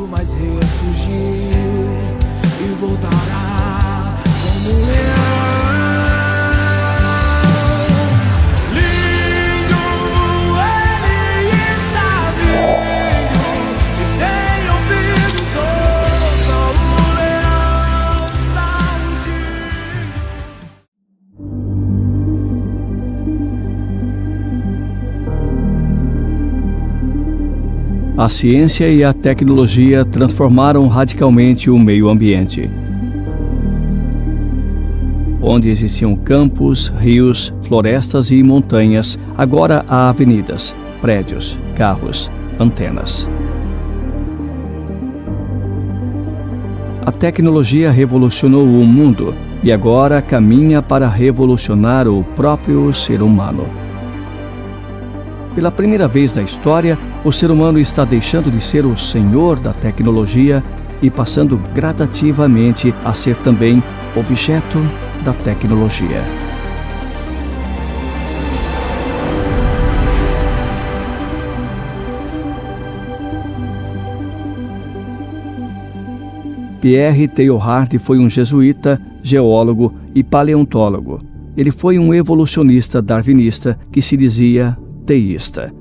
mas ressurgiu e voltará como um leão. Lindo, ele está vindo, e tem ouvidos, ouça o leão está rugindo. A ciência e a tecnologia transformaram radicalmente o meio ambiente. Onde existiam campos, rios, florestas e montanhas, agora há avenidas, prédios, carros, antenas. A tecnologia revolucionou o mundo e agora caminha para revolucionar o próprio ser humano. Pela primeira vez na história, o ser humano está deixando de ser o senhor da tecnologia e passando gradativamente a ser também objeto da tecnologia. Pierre Teilhard foi um jesuíta, geólogo e paleontólogo. Ele foi um evolucionista darwinista que se dizia teísta.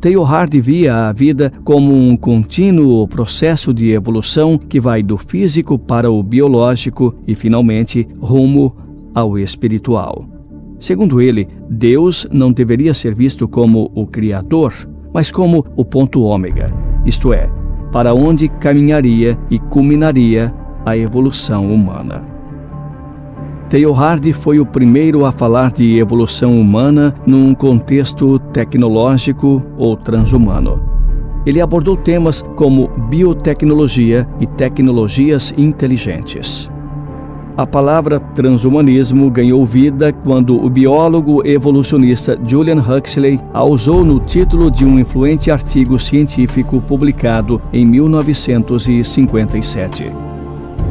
Teilhard via a vida como um contínuo processo de evolução que vai do físico para o biológico e, finalmente, rumo ao espiritual. Segundo ele, Deus não deveria ser visto como o Criador, mas como o ponto ômega, isto é, para onde caminharia e culminaria a evolução humana. Teilhard foi o primeiro a falar de evolução humana num contexto tecnológico ou transhumano. Ele abordou temas como biotecnologia e tecnologias inteligentes. A palavra transhumanismo ganhou vida quando o biólogo evolucionista Julian Huxley a usou no título de um influente artigo científico publicado em 1957.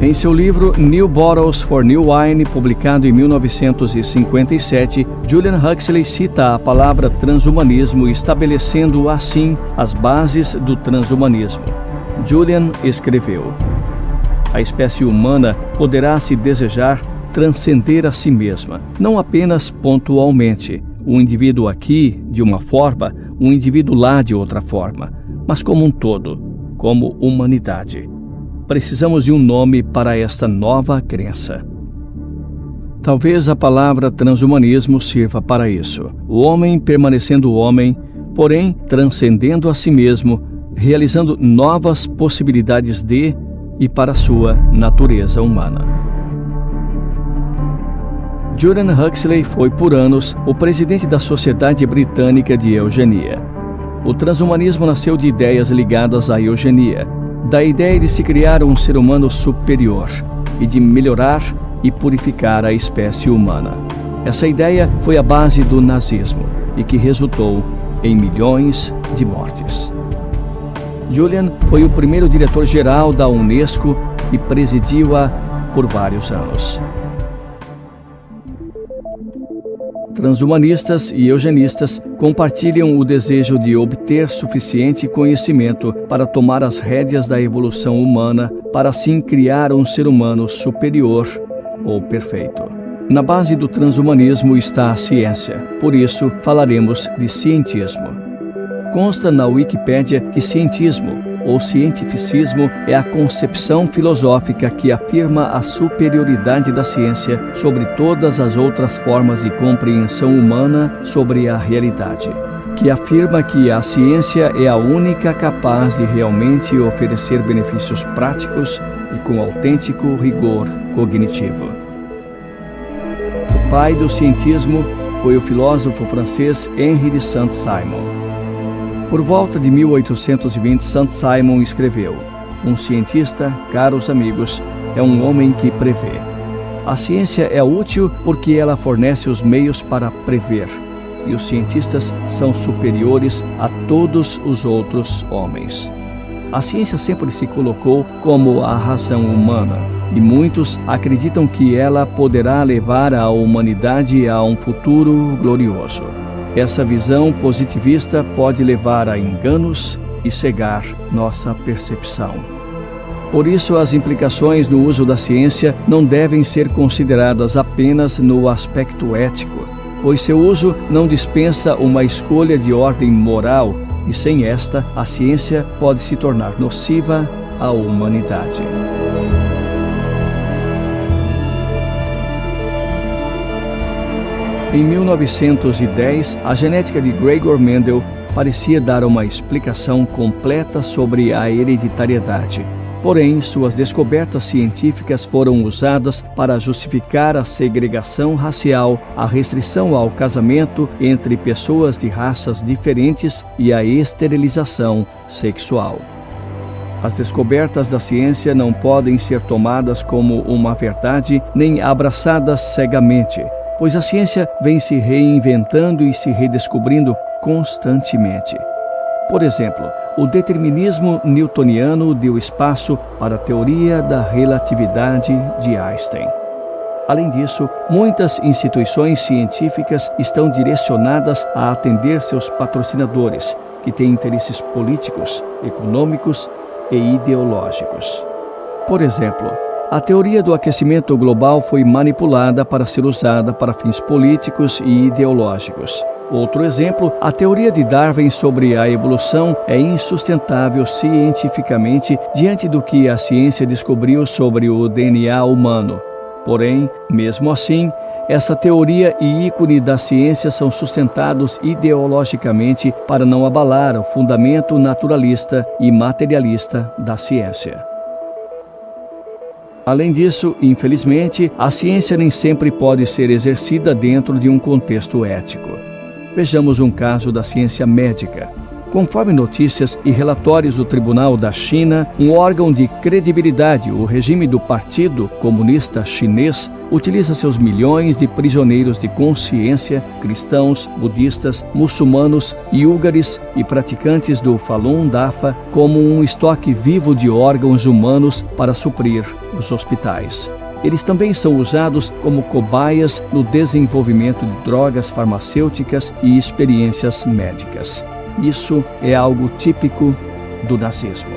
Em seu livro New Bottles for New Wine, publicado em 1957, Julian Huxley cita a palavra transhumanismo, estabelecendo assim as bases do transhumanismo. Julian escreveu: a espécie humana poderá, se desejar, transcender a si mesma, não apenas pontualmente, um indivíduo aqui de uma forma, um indivíduo lá de outra forma, mas como um todo, como humanidade. Precisamos de um nome para esta nova crença. Talvez a palavra transhumanismo sirva para isso. O homem permanecendo homem, porém transcendendo a si mesmo, realizando novas possibilidades de e para sua natureza humana. Julian Huxley foi por anos o presidente da Sociedade Britânica de Eugenia. O transhumanismo nasceu de ideias ligadas à eugenia, da ideia de se criar um ser humano superior e de melhorar e purificar a espécie humana. Essa ideia foi a base do nazismo e que resultou em milhões de mortes. Julian foi o primeiro diretor-geral da Unesco e presidiu-a por vários anos. Transhumanistas e eugenistas compartilham o desejo de obter suficiente conhecimento para tomar as rédeas da evolução humana, para assim criar um ser humano superior ou perfeito. Na base do transhumanismo está a ciência, por isso falaremos de cientismo. Consta na Wikipédia que cientismo ou cientificismo é a concepção filosófica que afirma a superioridade da ciência sobre todas as outras formas de compreensão humana sobre a realidade, que afirma que a ciência é a única capaz de realmente oferecer benefícios práticos e com autêntico rigor cognitivo. O pai do cientismo foi o filósofo francês Henri de Saint-Simon. Por volta de 1820, Saint-Simon escreveu: um cientista, caros amigos, é um homem que prevê. A ciência é útil porque ela fornece os meios para prever, e os cientistas são superiores a todos os outros homens. A ciência sempre se colocou como a razão humana, e muitos acreditam que ela poderá levar a humanidade a um futuro glorioso. Essa visão positivista pode levar a enganos e cegar nossa percepção. Por isso, as implicações do uso da ciência não devem ser consideradas apenas no aspecto ético, pois seu uso não dispensa uma escolha de ordem moral, e sem esta, a ciência pode se tornar nociva à humanidade. Em 1910, a genética de Gregor Mendel parecia dar uma explicação completa sobre a hereditariedade. Porém, suas descobertas científicas foram usadas para justificar a segregação racial, a restrição ao casamento entre pessoas de raças diferentes e a esterilização sexual. As descobertas da ciência não podem ser tomadas como uma verdade nem abraçadas cegamente, pois a ciência vem se reinventando e se redescobrindo constantemente. Por exemplo, o determinismo newtoniano deu espaço para a teoria da relatividade de Einstein. Além disso, muitas instituições científicas estão direcionadas a atender seus patrocinadores, que têm interesses políticos, econômicos e ideológicos. Por exemplo, a teoria do aquecimento global foi manipulada para ser usada para fins políticos e ideológicos. Outro exemplo, a teoria de Darwin sobre a evolução é insustentável cientificamente diante do que a ciência descobriu sobre o DNA humano. Porém, mesmo assim, essa teoria e ícone da ciência são sustentados ideologicamente para não abalar o fundamento naturalista e materialista da ciência. Além disso, infelizmente, a ciência nem sempre pode ser exercida dentro de um contexto ético. Vejamos um caso da ciência médica. Conforme notícias e relatórios do Tribunal da China, um órgão de credibilidade, o regime do Partido Comunista Chinês, utiliza seus milhões de prisioneiros de consciência, cristãos, budistas, muçulmanos, iúgares e praticantes do Falun Dafa, como um estoque vivo de órgãos humanos para suprir os hospitais. Eles também são usados como cobaias no desenvolvimento de drogas farmacêuticas e experiências médicas. Isso é algo típico do nazismo.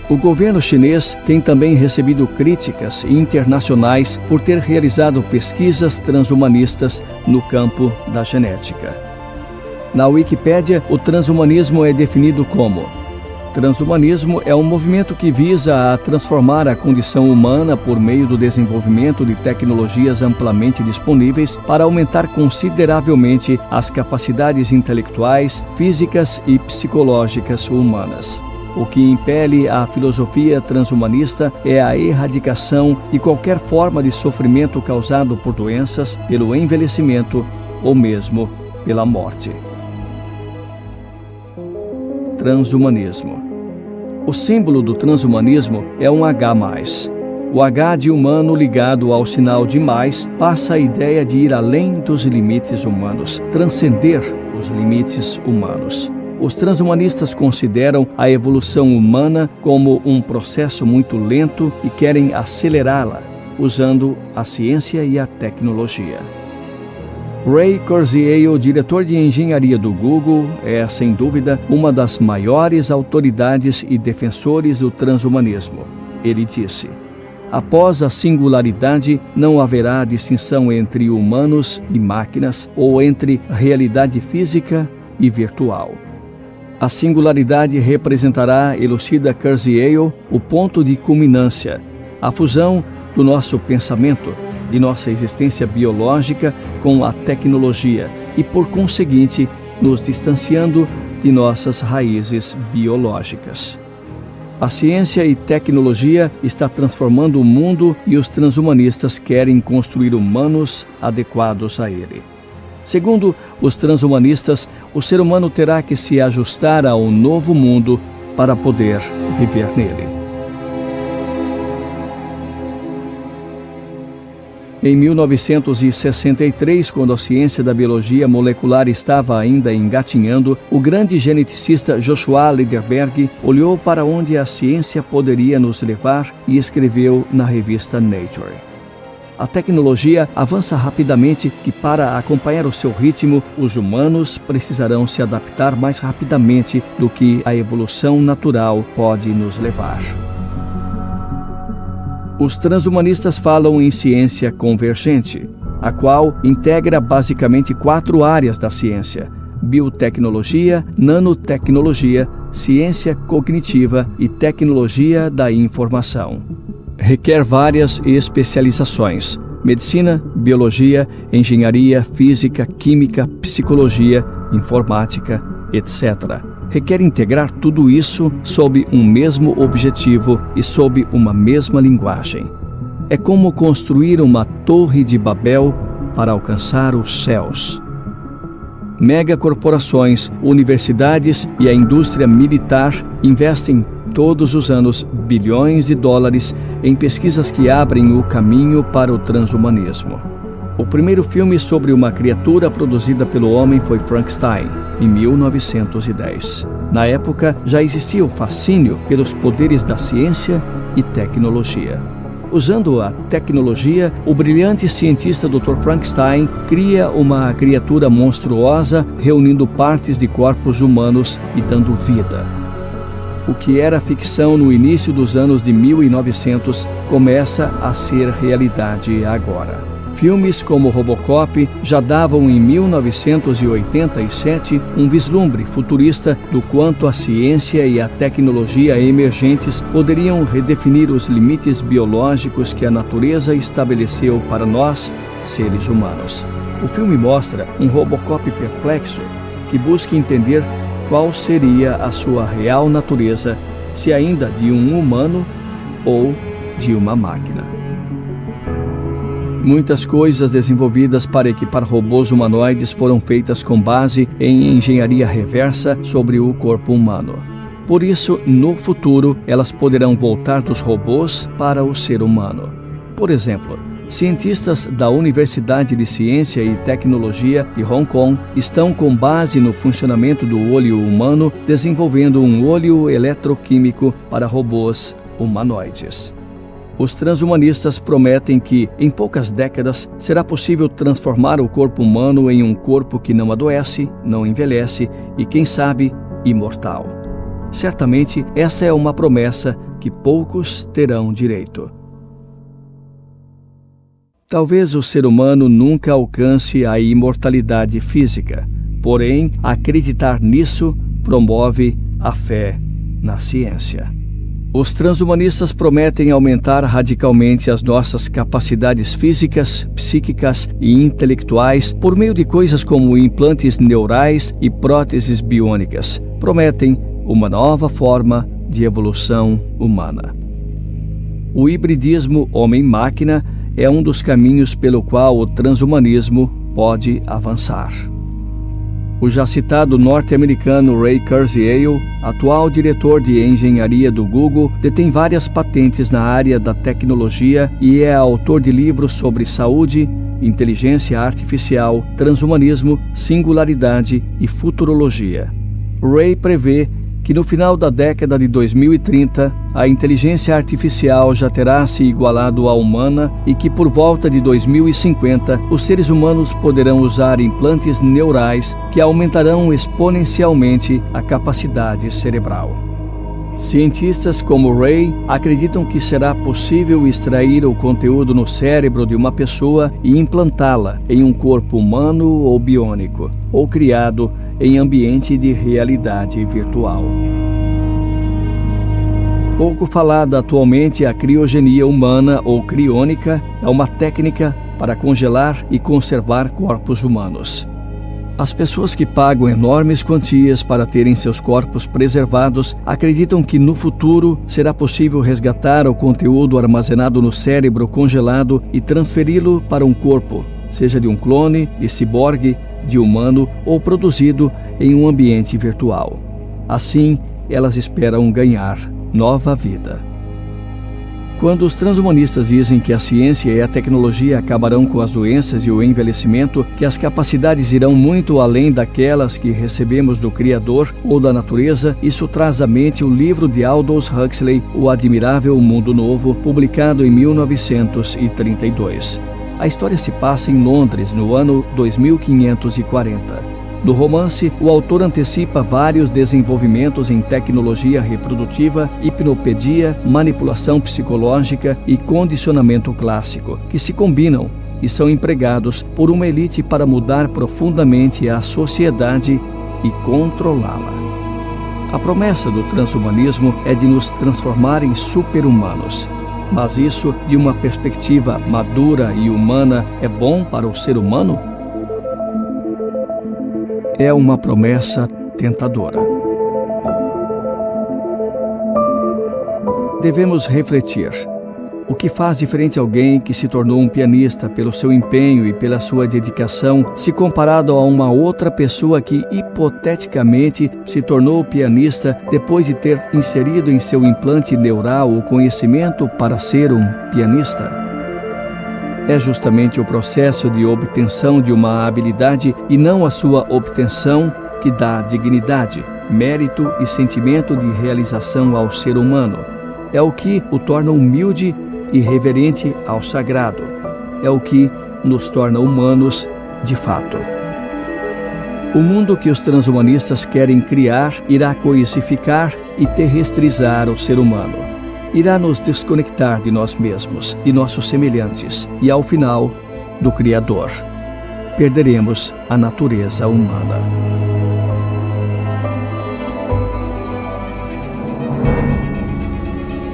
O governo chinês tem também recebido críticas internacionais por ter realizado pesquisas transhumanistas no campo da genética. Na Wikipédia, o transhumanismo é definido como: transhumanismo é um movimento que visa a transformar a condição humana por meio do desenvolvimento de tecnologias amplamente disponíveis para aumentar consideravelmente as capacidades intelectuais, físicas e psicológicas humanas. O que impele a filosofia transhumanista é a erradicação de qualquer forma de sofrimento causado por doenças, pelo envelhecimento ou mesmo pela morte. Transhumanismo. O símbolo do transhumanismo é um H+. O H de humano ligado ao sinal de mais passa a ideia de ir além dos limites humanos, transcender os limites humanos. Os transhumanistas consideram a evolução humana como um processo muito lento e querem acelerá-la, usando a ciência e a tecnologia. Ray Kurzweil, diretor de engenharia do Google, é, sem dúvida, uma das maiores autoridades e defensores do transhumanismo. Ele disse: após a singularidade, não haverá distinção entre humanos e máquinas ou entre realidade física e virtual. A singularidade representará, elucida Kurzweil, o ponto de culminância, a fusão do nosso pensamento, de nossa existência biológica com a tecnologia e, por conseguinte, nos distanciando de nossas raízes biológicas. A ciência e tecnologia está transformando o mundo e os transhumanistas querem construir humanos adequados a ele. Segundo os transhumanistas, o ser humano terá que se ajustar ao novo mundo para poder viver nele. Em 1963, quando a ciência da biologia molecular estava ainda engatinhando, o grande geneticista Joshua Lederberg olhou para onde a ciência poderia nos levar e escreveu na revista Nature: A tecnologia avança rapidamente que, para acompanhar o seu ritmo, os humanos precisarão se adaptar mais rapidamente do que a evolução natural pode nos levar. Os transhumanistas falam em ciência convergente, a qual integra basicamente 4 áreas da ciência: biotecnologia, nanotecnologia, ciência cognitiva e tecnologia da informação. Requer várias especializações: medicina, biologia, engenharia, física, química, psicologia, informática, etc. Requer integrar tudo isso sob um mesmo objetivo e sob uma mesma linguagem. É como construir uma torre de Babel para alcançar os céus. Megacorporações, universidades e a indústria militar investem todos os anos bilhões de dólares em pesquisas que abrem o caminho para o transhumanismo. O primeiro filme sobre uma criatura produzida pelo homem foi Frankenstein, em 1910. Na época, já existia o fascínio pelos poderes da ciência e tecnologia. Usando a tecnologia, o brilhante cientista Dr. Frankenstein cria uma criatura monstruosa, reunindo partes de corpos humanos e dando vida. O que era ficção no início dos anos de 1900 começa a ser realidade agora. Filmes como Robocop já davam em 1987 um vislumbre futurista do quanto a ciência e a tecnologia emergentes poderiam redefinir os limites biológicos que a natureza estabeleceu para nós, seres humanos. O filme mostra um Robocop perplexo que busca entender qual seria a sua real natureza, se ainda de um humano ou de uma máquina. Muitas coisas desenvolvidas para equipar robôs humanoides foram feitas com base em engenharia reversa sobre o corpo humano. Por isso, no futuro, elas poderão voltar dos robôs para o ser humano. Por exemplo, cientistas da Universidade de Ciência e Tecnologia de Hong Kong estão, com base no funcionamento do olho humano, desenvolvendo um olho eletroquímico para robôs humanoides. Os transhumanistas prometem que, em poucas décadas, será possível transformar o corpo humano em um corpo que não adoece, não envelhece e, quem sabe, imortal. Certamente, essa é uma promessa que poucos terão direito. Talvez o ser humano nunca alcance a imortalidade física, porém, acreditar nisso promove a fé na ciência. Os transhumanistas prometem aumentar radicalmente as nossas capacidades físicas, psíquicas e intelectuais por meio de coisas como implantes neurais e próteses biônicas. Prometem uma nova forma de evolução humana. O hibridismo homem-máquina é um dos caminhos pelo qual o transhumanismo pode avançar. O já citado norte-americano Ray Kurzweil, atual diretor de engenharia do Google, detém várias patentes na área da tecnologia e é autor de livros sobre saúde, inteligência artificial, transhumanismo, singularidade e futurologia. Ray prevê que no final da década de 2030, a inteligência artificial já terá se igualado à humana e que por volta de 2050, os seres humanos poderão usar implantes neurais que aumentarão exponencialmente a capacidade cerebral. Cientistas como Ray acreditam que será possível extrair o conteúdo no cérebro de uma pessoa e implantá-la em um corpo humano ou biônico, ou criado em ambiente de realidade virtual. Pouco falada atualmente, a criogenia humana ou criônica é uma técnica para congelar e conservar corpos humanos. As pessoas que pagam enormes quantias para terem seus corpos preservados acreditam que no futuro será possível resgatar o conteúdo armazenado no cérebro congelado e transferi-lo para um corpo, seja de um clone, de ciborgue, de humano ou produzido em um ambiente virtual. Assim, elas esperam ganhar nova vida. Quando os transhumanistas dizem que a ciência e a tecnologia acabarão com as doenças e o envelhecimento, que as capacidades irão muito além daquelas que recebemos do Criador ou da natureza, isso traz à mente o livro de Aldous Huxley, O Admirável Mundo Novo, publicado em 1932. A história se passa em Londres, no ano 2540. No romance, o autor antecipa vários desenvolvimentos em tecnologia reprodutiva, hipnopedia, manipulação psicológica e condicionamento clássico, que se combinam e são empregados por uma elite para mudar profundamente a sociedade e controlá-la. A promessa do transhumanismo é de nos transformar em super-humanos. Mas isso, de uma perspectiva madura e humana, é bom para o ser humano? É uma promessa tentadora. Devemos refletir. O que faz diferente alguém que se tornou um pianista pelo seu empenho e pela sua dedicação, se comparado a uma outra pessoa que, hipoteticamente, se tornou pianista depois de ter inserido em seu implante neural o conhecimento para ser um pianista? É justamente o processo de obtenção de uma habilidade e não a sua obtenção que dá dignidade, mérito e sentimento de realização ao ser humano. É o que o torna humilde e reverente ao sagrado. É o que nos torna humanos de fato. O mundo que os transhumanistas querem criar irá coisificar e terrestrizar o ser humano. Irá nos desconectar de nós mesmos, de nossos semelhantes e, ao final, do Criador. Perderemos a natureza humana.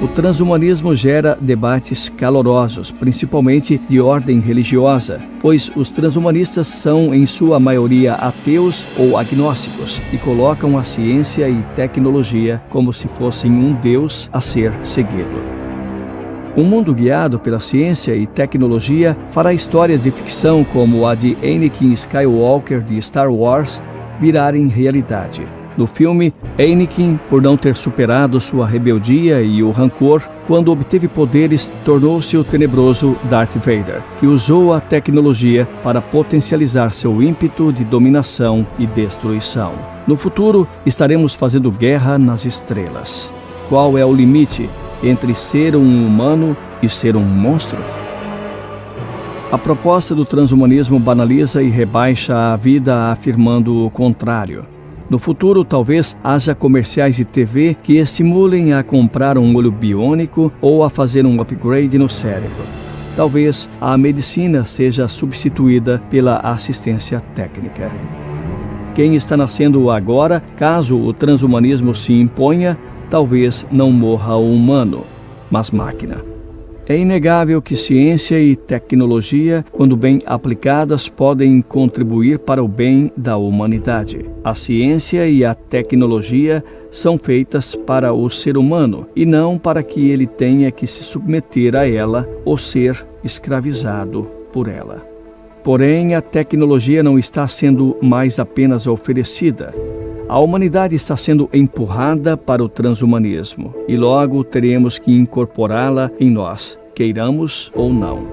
O transhumanismo gera debates calorosos, principalmente de ordem religiosa, pois os transhumanistas são, em sua maioria, ateus ou agnósticos e colocam a ciência e tecnologia como se fossem um Deus a ser seguido. Um mundo guiado pela ciência e tecnologia fará histórias de ficção como a de Anakin Skywalker de Star Wars virarem realidade. No filme, Anakin, por não ter superado sua rebeldia e o rancor, quando obteve poderes, tornou-se o tenebroso Darth Vader, que usou a tecnologia para potencializar seu ímpeto de dominação e destruição. No futuro, estaremos fazendo guerra nas estrelas. Qual é o limite entre ser um humano e ser um monstro? A proposta do transhumanismo banaliza e rebaixa a vida afirmando o contrário. No futuro, talvez haja comerciais de TV que estimulem a comprar um olho biônico ou a fazer um upgrade no cérebro. Talvez a medicina seja substituída pela assistência técnica. Quem está nascendo agora, caso o transhumanismo se imponha, talvez não morra o humano, mas máquina. É inegável que ciência e tecnologia, quando bem aplicadas, podem contribuir para o bem da humanidade. A ciência e a tecnologia são feitas para o ser humano e não para que ele tenha que se submeter a ela ou ser escravizado por ela. Porém, a tecnologia não está sendo mais apenas oferecida. A humanidade está sendo empurrada para o transhumanismo e logo teremos que incorporá-la em nós, queiramos ou não.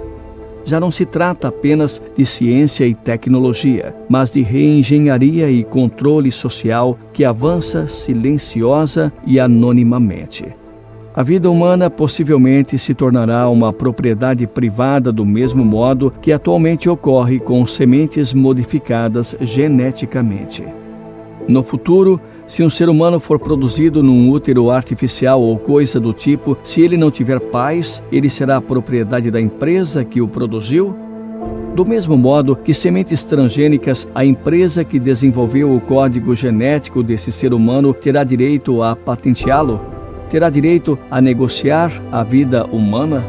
Já não se trata apenas de ciência e tecnologia, mas de reengenharia e controle social que avança silenciosa e anonimamente. A vida humana possivelmente se tornará uma propriedade privada do mesmo modo que atualmente ocorre com sementes modificadas geneticamente. No futuro, se um ser humano for produzido num útero artificial ou coisa do tipo, se ele não tiver pais, ele será propriedade da empresa que o produziu? Do mesmo modo que sementes transgênicas, a empresa que desenvolveu o código genético desse ser humano terá direito a patenteá-lo? Terá direito a negociar a vida humana?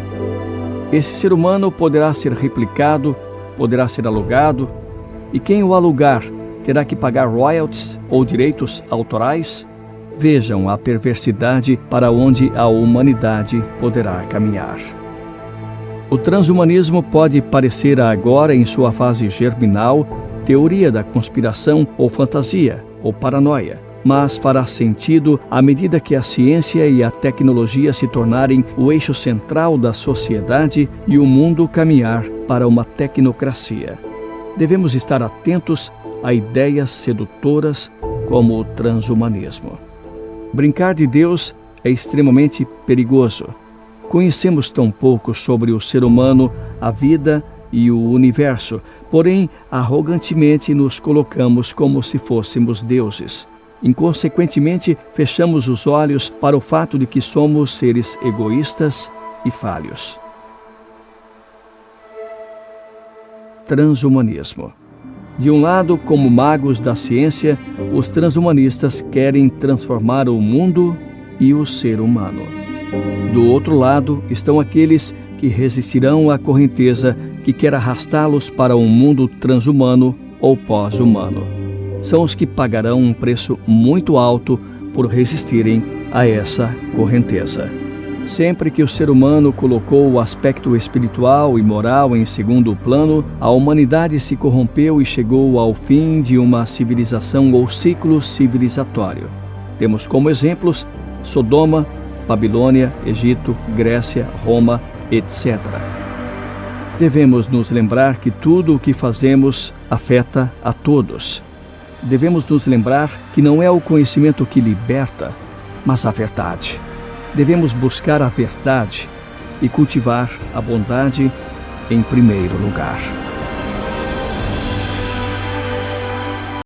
Esse ser humano poderá ser replicado, poderá ser alugado, e quem o alugar terá que pagar royalties ou direitos autorais? Vejam a perversidade para onde a humanidade poderá caminhar. O transhumanismo pode parecer agora, em sua fase germinal, teoria da conspiração ou fantasia ou paranoia. mas fará sentido à medida que a ciência e a tecnologia se tornarem o eixo central da sociedade e o mundo caminhar para uma tecnocracia. Devemos estar atentos a ideias sedutoras como o transhumanismo. Brincar de Deus é extremamente perigoso. Conhecemos tão pouco sobre o ser humano, a vida e o universo, porém, arrogantemente nos colocamos como se fôssemos deuses. Inconsequentemente, fechamos os olhos para o fato de que somos seres egoístas e falhos. Transhumanismo. De um lado, como magos da ciência, os transhumanistas querem transformar o mundo e o ser humano. Do outro lado, estão aqueles que resistirão à correnteza que quer arrastá-los para um mundo transhumano ou pós-humano. São os que pagarão um preço muito alto por resistirem a essa correnteza. Sempre que o ser humano colocou o aspecto espiritual e moral em segundo plano, a humanidade se corrompeu e chegou ao fim de uma civilização ou ciclo civilizatório. Temos como exemplos Sodoma, Babilônia, Egito, Grécia, Roma, etc. Devemos nos lembrar que tudo o que fazemos afeta a todos. Devemos nos lembrar que não é o conhecimento que liberta, mas a verdade. Devemos buscar a verdade e cultivar a bondade em primeiro lugar.